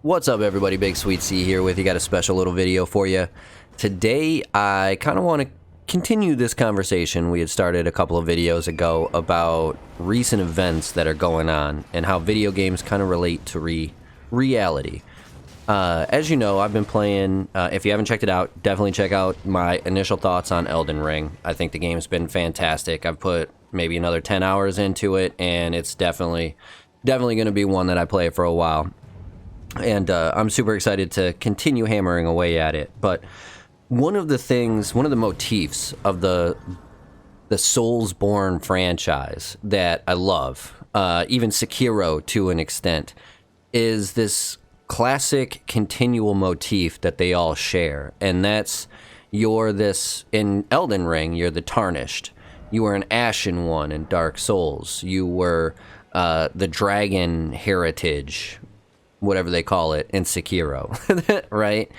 What's up, everybody? BigSweetC here with you. Got a special little video for you. Today, I kind of want to continue this conversation we had started a couple of videos ago about recent events that are going on and how video games kind of relate to reality. As you know, I've been playing, if you haven't checked it out, definitely check out my initial thoughts on Elden Ring. I think the game's been fantastic. I've put maybe another 10 hours into it, and it's definitely going to be one that I play for a while. And I'm super excited to continue hammering away at it. But one of the motifs of the Soulsborne franchise that I love, even Sekiro to an extent, is this classic continual motif that they all share. And that's in Elden Ring, you're the Tarnished. You were an Ashen One in Dark Souls. You were the Dragon Heritage, whatever they call it, in Sekiro, right?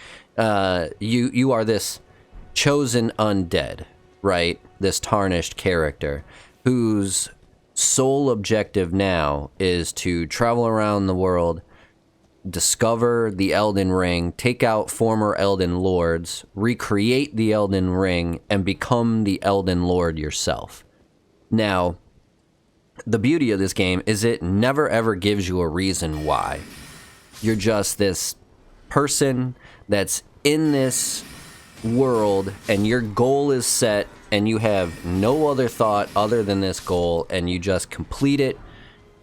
You are this chosen undead, right? This tarnished character whose sole objective now is to travel around the world, discover the Elden Ring, take out former Elden Lords, recreate the Elden Ring, and become the Elden Lord yourself. Now, the beauty of this game is it never ever gives you a reason why. You're just this person that's in this world, and your goal is set, and you have no other thought other than this goal, and you just complete it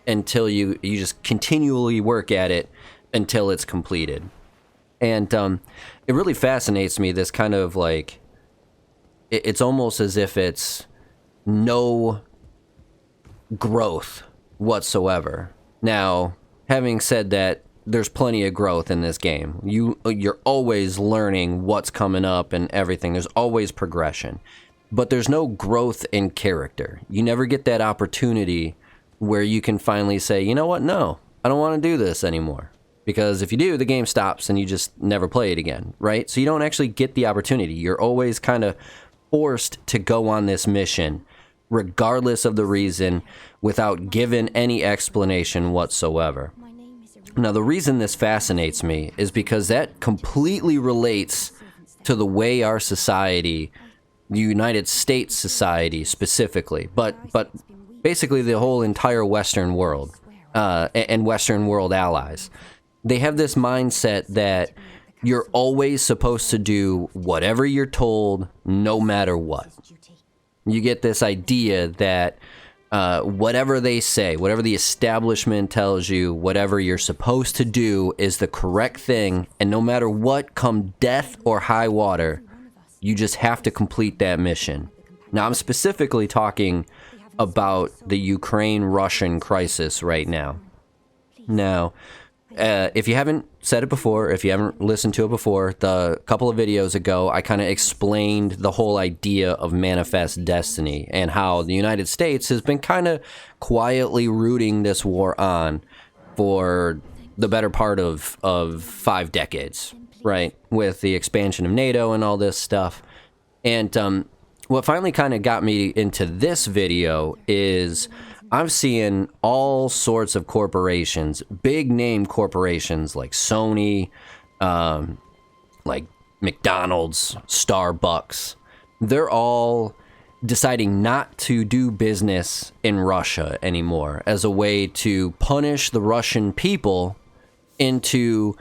until you just continually work at it until it's completed. And it really fascinates me, this kind of like, it's almost as if it's no growth whatsoever. Now, having said that, there's plenty of growth in this game. You're always learning what's coming up and everything. There's always progression. But there's no growth in character. You never get that opportunity where you can finally say, you know what, no, I don't want to do this anymore. Because if you do, the game stops and you just never play it again, right? So you don't actually get the opportunity. You're always kind of forced to go on this mission, regardless of the reason, without giving any explanation whatsoever. Now, the reason this fascinates me is because that completely relates to the way our society, the United States society specifically, but basically the whole entire Western world and Western world allies, they have this mindset that you're always supposed to do whatever you're told, no matter what. You get this idea that whatever they say, whatever the establishment tells you, whatever you're supposed to do is the correct thing, and no matter what, come death or high water, you just have to complete that mission. Now, I'm specifically talking about the Ukraine-Russian crisis right now. Now, if you haven't said it before, if you haven't listened to it before, the couple of videos ago, I kind of explained the whole idea of manifest destiny and how the United States has been kind of quietly rooting this war on for the better part of 5 decades, right? With the expansion of NATO and all this stuff. And what finally kind of got me into this video is I'm seeing all sorts of corporations, big name corporations like Sony, like McDonald's, Starbucks. They're all deciding not to do business in Russia anymore as a way to punish the Russian people into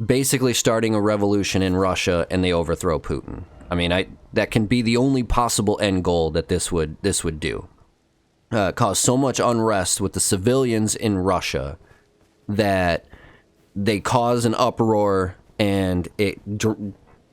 basically starting a revolution in Russia, and they overthrow Putin. I mean, that can be the only possible end goal that this would do. Cause so much unrest with the civilians in Russia that they cause an uproar, and it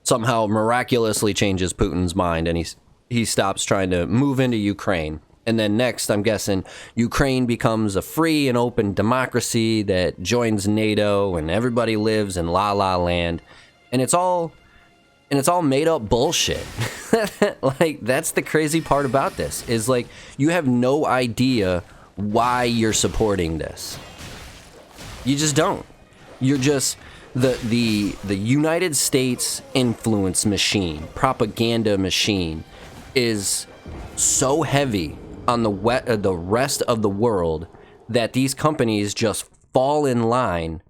somehow miraculously changes Putin's mind, and he stops trying to move into Ukraine. And then next, I'm guessing, Ukraine becomes a free and open democracy that joins NATO, and everybody lives in La La Land, and it's all made up bullshit. Like, that's the crazy part about this, is like, you have no idea why you're supporting this. You just don't. You're just the United States influence machine, propaganda machine, is so heavy on the rest of the world that these companies just fall in line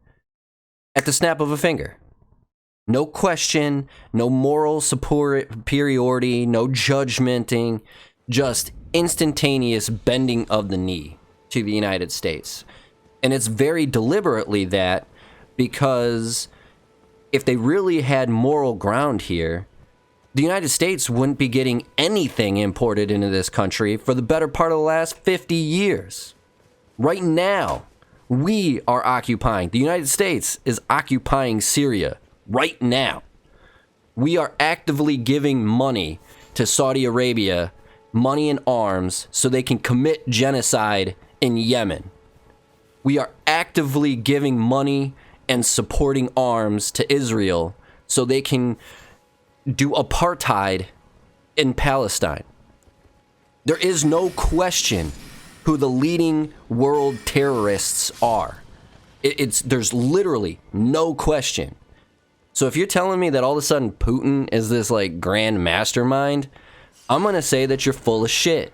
at the snap of a finger. No question, no moral superiority, no judgmenting, just instantaneous bending of the knee to the United States. And it's very deliberately that, because if they really had moral ground here, the United States wouldn't be getting anything imported into this country for the better part of the last 50 years. Right now, we are occupying, the United States is occupying Syria right now. We are actively giving money to Saudi Arabia, money and arms, so they can commit genocide in Yemen. We are actively giving money and supporting arms to Israel so they can do apartheid in Palestine. There is no question who the leading world terrorists are. There's literally no question. So if you're telling me that all of a sudden Putin is this like grand mastermind, I'm gonna say that you're full of shit.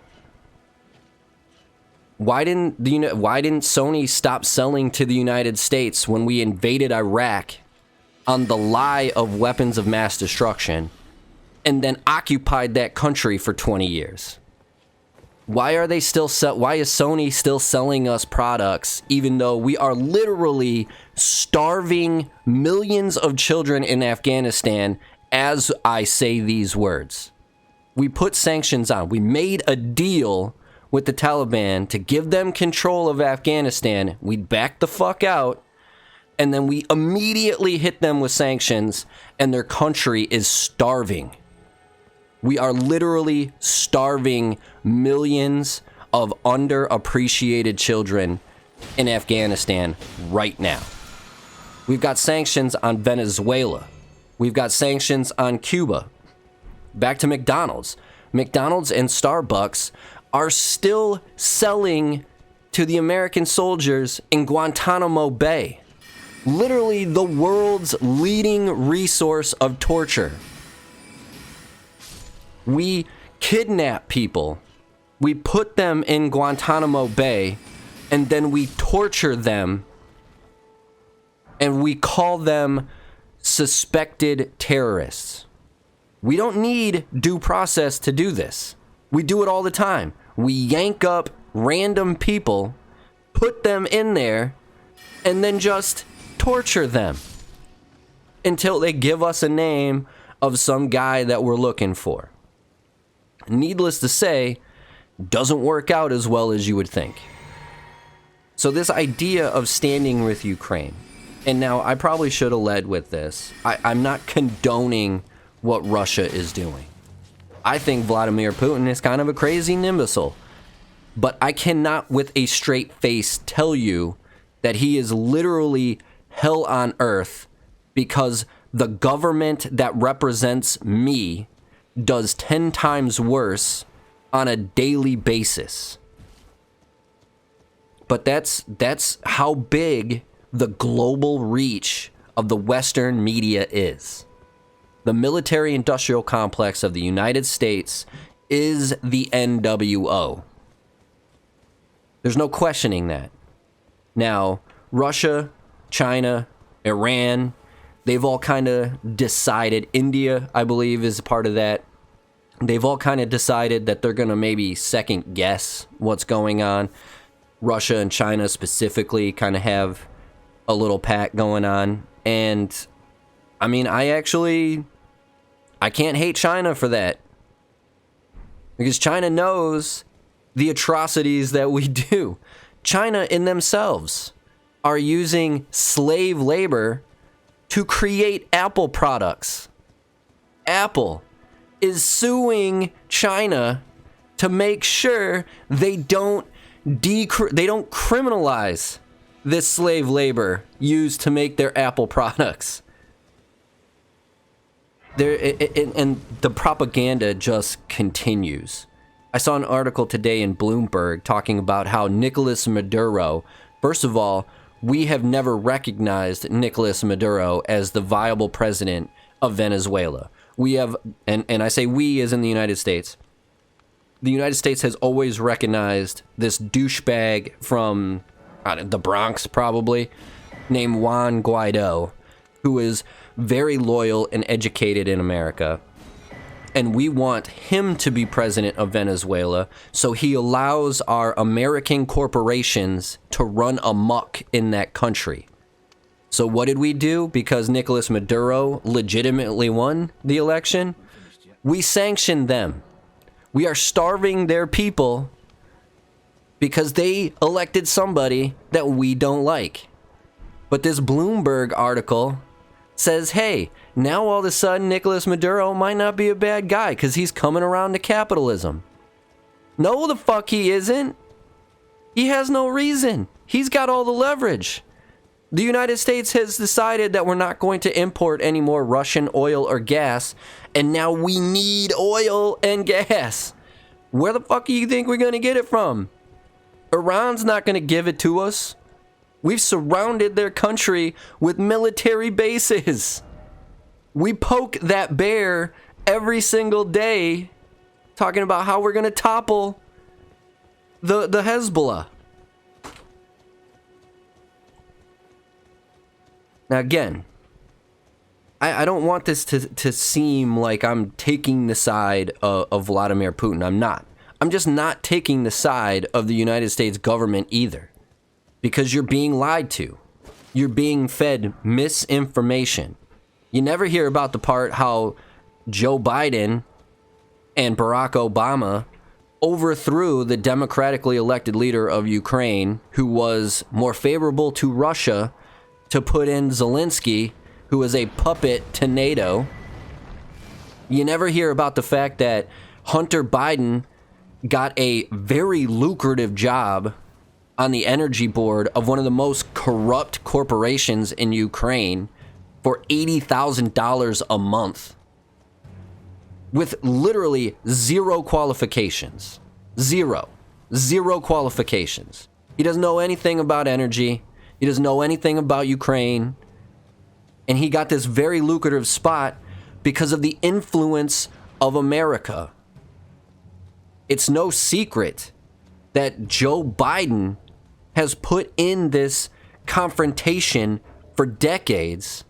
Why didn't Sony stop selling to the United States when we invaded Iraq on the lie of weapons of mass destruction and then occupied that country for 20 years? Why is Sony still selling us products even though we are literally starving millions of children in Afghanistan as I say these words? We put sanctions on. We made a deal with the Taliban to give them control of Afghanistan. We backed the fuck out, and then we immediately hit them with sanctions, and their country is starving. We are literally starving millions of underappreciated children in Afghanistan right now. We've got sanctions on Venezuela. We've got sanctions on Cuba. Back to McDonald's. McDonald's and Starbucks are still selling to the American soldiers in Guantanamo Bay. Literally the world's leading resource of torture. We kidnap people, we put them in Guantanamo Bay, and then we torture them, and we call them suspected terrorists. We don't need due process to do this. We do it all the time. We yank up random people, put them in there, and then just torture them until they give us a name of some guy that we're looking for. Needless to say, doesn't work out as well as you would think. So this idea of standing with Ukraine, and now I probably should have led with this. I'm not condoning what Russia is doing. I think Vladimir Putin is kind of a crazy imbecile. But I cannot with a straight face tell you that he is literally hell on earth because the government that represents me does 10 times worse on a daily basis. But that's how big the global reach of the Western media is. The military-industrial complex of the United States is the NWO. There's no questioning that. Now, Russia, China, Iran, they've all kind of decided, India, I believe, is a part of that. They've all kind of decided that they're going to maybe second guess what's going on. Russia and China specifically kind of have a little pact going on. And, I mean, I can't hate China for that. Because China knows the atrocities that we do. China in themselves are using slave labor to create Apple products. Apple is suing China to make sure they don't criminalize this slave labor used to make their Apple products. And the propaganda just continues. I saw an article today in Bloomberg talking about how Nicolas Maduro, first of all, we have never recognized Nicolas Maduro as the viable president of Venezuela. We have, and I say we as in the United States. The United States has always recognized this douchebag from the Bronx, probably, named Juan Guaido, who is very loyal and educated in America. And we want him to be president of Venezuela so he allows our American corporations to run amok in that country. So what did we do? Because Nicolas Maduro legitimately won the election, we sanctioned them. We are starving their people because they elected somebody that we don't like. But this Bloomberg article says, hey, now all of a sudden Nicolas Maduro might not be a bad guy because he's coming around to capitalism. No, the fuck he isn't. He has no reason. He's got all the leverage. The United States has decided that we're not going to import any more Russian oil or gas, and now we need oil and gas. Where the fuck do you think we're going to get it from? Iran's not going to give it to us. We've surrounded their country with military bases. We poke that bear every single day, talking about how we're going to topple the Hezbollah. Now again, I don't want this to seem like I'm taking the side of Vladimir Putin. I'm not. I'm just not taking the side of the United States government either. Because you're being lied to. You're being fed misinformation. You never hear about the part how Joe Biden and Barack Obama overthrew the democratically elected leader of Ukraine, who was more favorable to Russia, to put in Zelensky, who is a puppet to NATO. You never hear about the fact that Hunter Biden got a very lucrative job on the energy board of one of the most corrupt corporations in Ukraine for $80,000 a month with literally zero qualifications. Zero qualifications. He doesn't know anything about energy. He doesn't know anything about Ukraine. And he got this very lucrative spot because of the influence of America. It's no secret that Joe Biden has put in this confrontation for decades.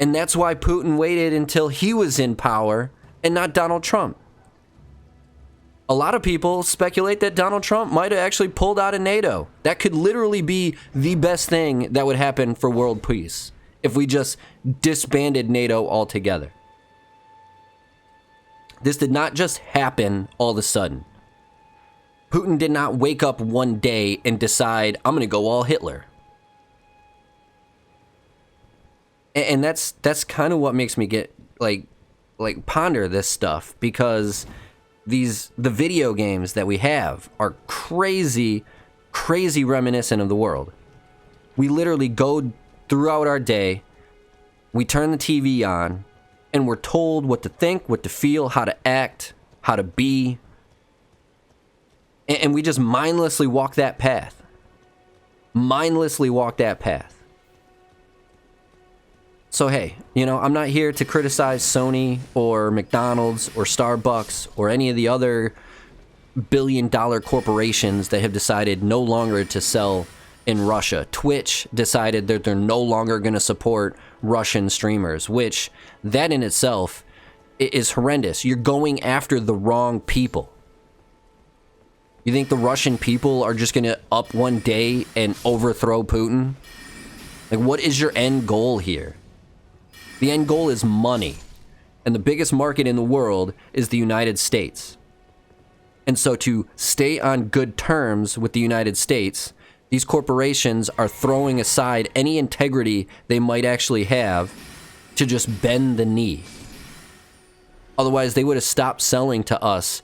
And that's why Putin waited until he was in power and not Donald Trump. A lot of people speculate that Donald Trump might have actually pulled out of NATO. That could literally be the best thing that would happen for world peace if we just disbanded NATO altogether. This did not just happen all of a sudden. Putin did not wake up one day and decide, I'm going to go all Hitler. And that's kind of what makes me get like ponder this stuff, because the video games that we have are crazy reminiscent of the world. We literally go throughout our day, we turn the TV on, and we're told what to think, what to feel, how to act, how to be. And we just mindlessly walk that path. So hey, I'm not here to criticize Sony or McDonald's or Starbucks or any of the other billion-dollar corporations that have decided no longer to sell in Russia. Twitch decided that they're no longer going to support Russian streamers, which that in itself is horrendous. You're going after the wrong people. You think the Russian people are just going to up one day and overthrow Putin? Like, what is your end goal here? The end goal is money. And the biggest market in the world is the United States. And so to stay on good terms with the United States, these corporations are throwing aside any integrity they might actually have to just bend the knee. Otherwise, they would have stopped selling to us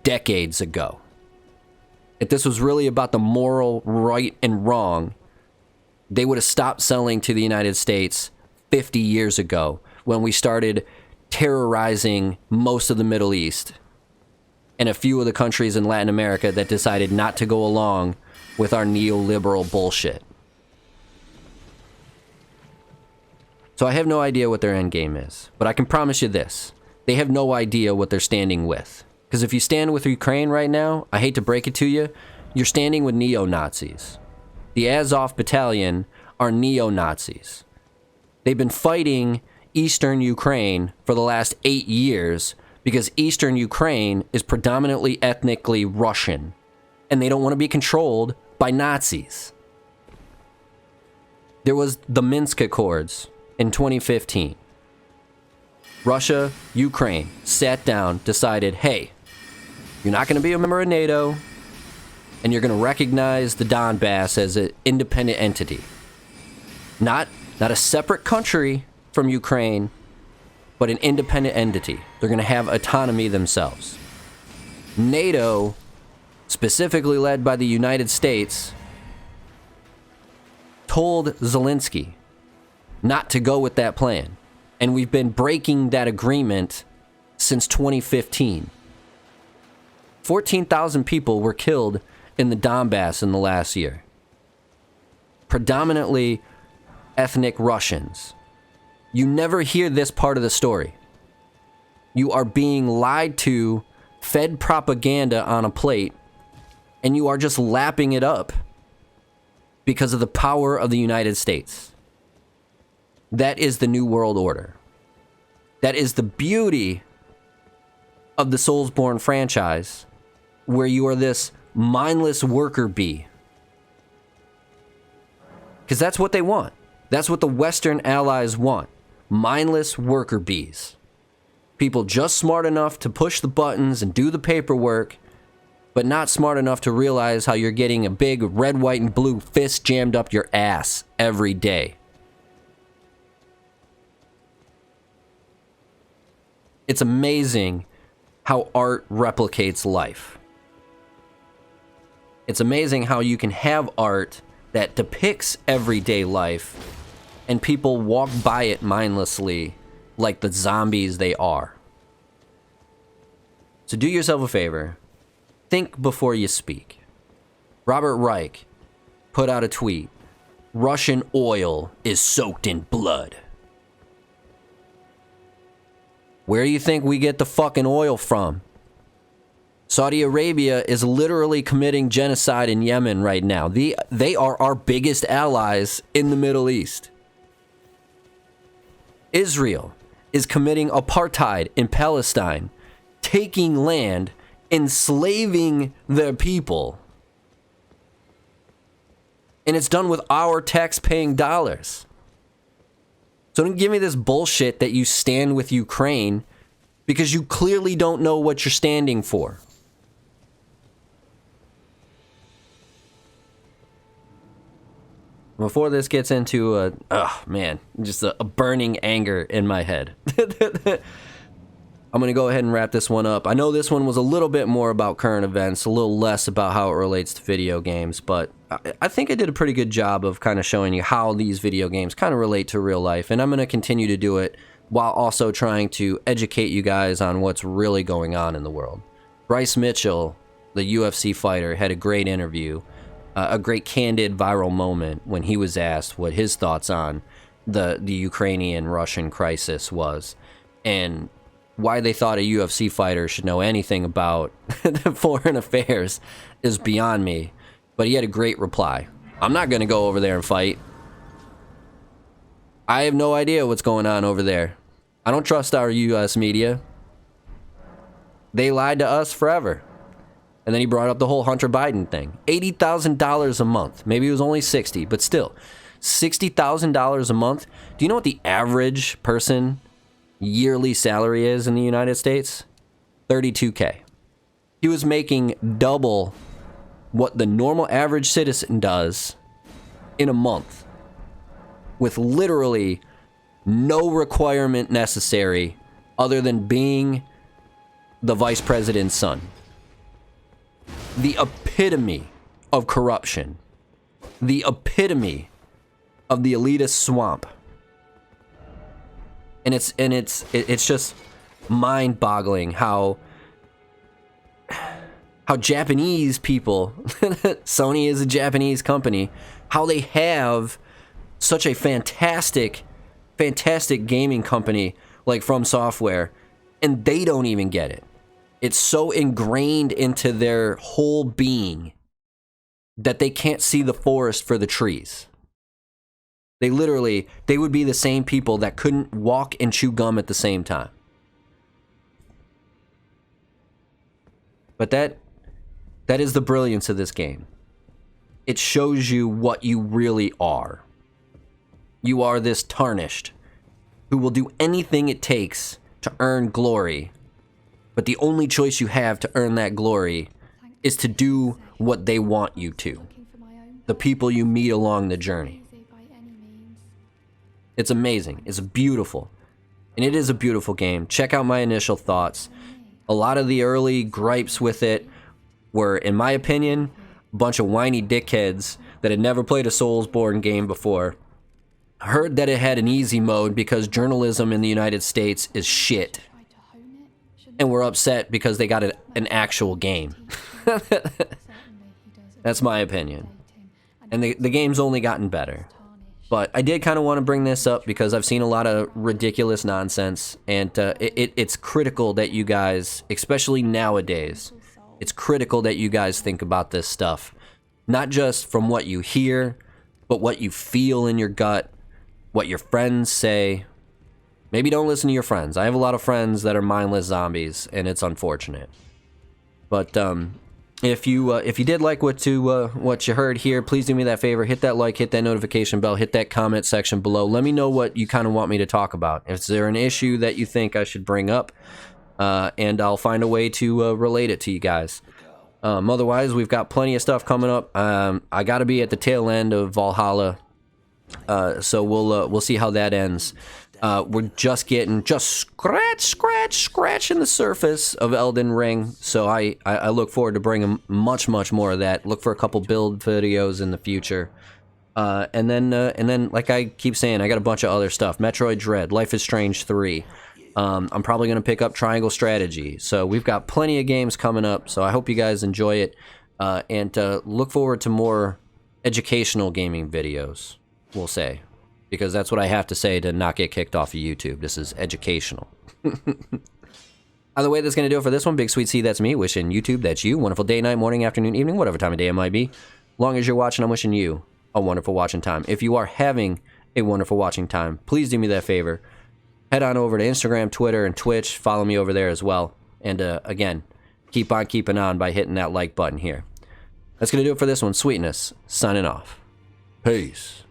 decades ago. If this was really about the moral right and wrong, they would have stopped selling to the United States 50 years ago when we started terrorizing most of the Middle East and a few of the countries in Latin America that decided not to go along with our neoliberal bullshit. So I have no idea what their end game is, but I can promise you this. They have no idea what they're standing with. Because if you stand with Ukraine right now, I hate to break it to you, you're standing with neo-Nazis. The Azov battalion are neo-Nazis. They've been fighting Eastern Ukraine for the last 8 years because Eastern Ukraine is predominantly ethnically Russian, and they don't want to be controlled by Nazis. There was the Minsk Accords in 2015. Russia, Ukraine sat down, decided, hey, you're not going to be a member of NATO, and you're going to recognize the Donbass as an independent entity. Not a separate country from Ukraine, but an independent entity. They're going to have autonomy themselves. NATO, specifically led by the United States, told Zelensky not to go with that plan. And we've been breaking that agreement since 2015. 14,000 people were killed in the Donbass in the last year. Predominantly ethnic Russians. You never hear this part of the story. You are being lied to, fed propaganda on a plate, and you are just lapping it up because of the power of the United States. That is the New World Order. That is the beauty of the Soulsborne franchise, where you are this mindless worker bee. Because that's what they want. That's what the Western allies want. Mindless worker bees. People just smart enough to push the buttons and do the paperwork, but not smart enough to realize how you're getting a big red, white, and blue fist jammed up your ass every day. It's amazing how art replicates life. It's amazing how you can have art that depicts everyday life and people walk by it mindlessly like the zombies they are. So do yourself a favor. Think before you speak. Robert Reich put out a tweet. Russian oil is soaked in blood. Where do you think we get the fucking oil from? Saudi Arabia is literally committing genocide in Yemen right now. They are our biggest allies in the Middle East. Israel is committing apartheid in Palestine, taking land, enslaving their people. And it's done with our tax-paying dollars. So don't give me this bullshit that you stand with Ukraine, because you clearly don't know what you're standing for. Before this gets into just a burning anger in my head. I'm going to go ahead and wrap this one up. I know this one was a little bit more about current events, a little less about how it relates to video games, but I think I did a pretty good job of kind of showing you how these video games kind of relate to real life, and I'm going to continue to do it while also trying to educate you guys on what's really going on in the world. Bryce Mitchell, the UFC fighter, had a great interview, a great candid viral moment when he was asked what his thoughts on the Ukrainian-Russian crisis was, and why they thought a UFC fighter should know anything about foreign affairs is beyond me. But he had a great reply. I'm not going to go over there and fight. I have no idea what's going on over there. I don't trust our U.S. media. They lied to us forever. And then he brought up the whole Hunter Biden thing. $80,000 a month. Maybe it was only $60,000, but still. $60,000 a month. Do you know what the average person yearly salary is in the United States? $32K. He was making double what the normal average citizen does in a month, with literally no requirement necessary other than being the vice president's son. The epitome of corruption. The epitome of the elitist swamp. And it's just mind-boggling how Japanese people, Sony is a Japanese company, how they have such a fantastic gaming company like From Software, and they don't even get it. It's so ingrained into their whole being that they can't see the forest for the trees. They would be the same people that couldn't walk and chew gum at the same time. But that is the brilliance of this game. It shows you what you really are. You are this tarnished who will do anything it takes to earn glory. But the only choice you have to earn that glory is to do what they want you to. The people you meet along the journey. It's amazing. It's beautiful. And it is a beautiful game. Check out my initial thoughts. A lot of the early gripes with it were, in my opinion, a bunch of whiny dickheads that had never played a Soulsborne game before. Heard that it had an easy mode because journalism in the United States is shit. And were upset because they got an actual game. That's my opinion. And the game's only gotten better. But I did kind of want to bring this up because I've seen a lot of ridiculous nonsense. And it's critical that you guys, especially nowadays, it's critical that you guys think about this stuff. Not just from what you hear, but what you feel in your gut, what your friends say. Maybe don't listen to your friends. I have a lot of friends that are mindless zombies, and it's unfortunate. But if you did like what you heard here, please do me that favor. Hit that like, hit that notification bell, hit that comment section below. Let me know what you kind of want me to talk about. Is there an issue that you think I should bring up? And I'll find a way to relate it to you guys. Otherwise, we've got plenty of stuff coming up. I got to be at the tail end of Valhalla. So we'll see how that ends. We're just scratching the surface of Elden Ring. So I look forward to bringing much more of that. Look for a couple build videos in the future. And then like I keep saying, I got a bunch of other stuff. Metroid Dread, Life is Strange 3. I'm probably going to pick up Triangle Strategy. So we've got plenty of games coming up. So I hope you guys enjoy it. And look forward to more educational gaming videos. We'll say, because that's what I have to say to not get kicked off of YouTube. This is educational. Either way, that's going to do it for this one. BigSweetC, that's me. Wishing YouTube, that's you. Wonderful day, night, morning, afternoon, evening, whatever time of day it might be. Long as you're watching, I'm wishing you a wonderful watching time. If you are having a wonderful watching time, please do me that favor. Head on over to Instagram, Twitter, and Twitch. Follow me over there as well. And again, keep on keeping on by hitting that like button here. That's going to do it for this one. Sweetness, signing off. Peace.